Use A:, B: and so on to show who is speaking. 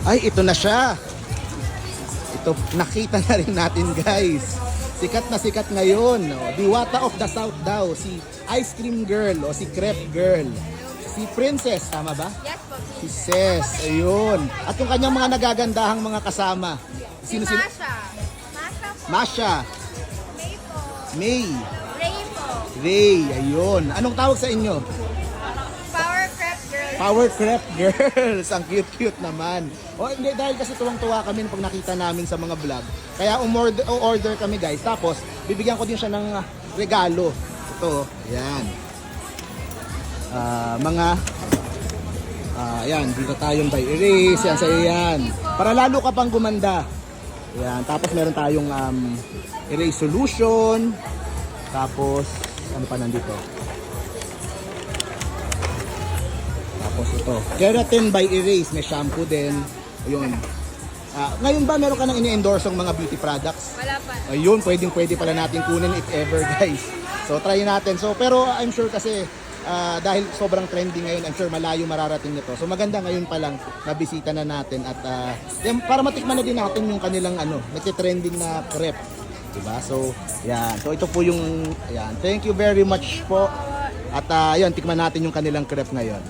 A: Ay, ito na siya. Ito, nakita na rin natin guys. Sikat na sikat ngayon. Oh. Diwata of the South daw. Si Ice Cream Girl o si Crepe Girl. Si Princess, tama ba?
B: Yes po.
A: Si Ses, ayun. At yung kanyang mga nagagandahang mga kasama.
B: Si
A: Sino?
B: Masha. Masha po.
A: Masha,
B: May po.
A: May,
B: Ray po.
A: Ray, ayun. Anong tawag sa inyo?
B: Power Prep Girl.
A: Power Crepe Girls. Ang cute-cute naman. O hindi, dahil kasi tuwang-tuwa kami pag nakita namin sa mga vlog. Kaya order kami guys. Tapos, bibigyan ko din siya ng regalo. Ito, yan. Yan, dito tayong by erase. Yan, sa yan. Para lalo ka pang gumanda. Yan, tapos meron tayong erase solution. Tapos, ano pa nandito? Tapos ito, keratin by erase. May shampoo din. Ayun. Ngayon ba meron ka nang ini-endorse ng mga beauty products?
B: Wala pa.
A: Ayun, pwede pala natin kunin if ever guys. So try natin. So pero I'm sure kasi dahil sobrang trending ngayon, I'm sure malayo mararating nito. So maganda ngayon pa lang nabisita na natin at para matikman na din natin yung kanilang nagte-trending na crepe. Diba? So yan. So ito po yung yan. Thank you very much po. At yan, tikman natin yung kanilang crepe ngayon.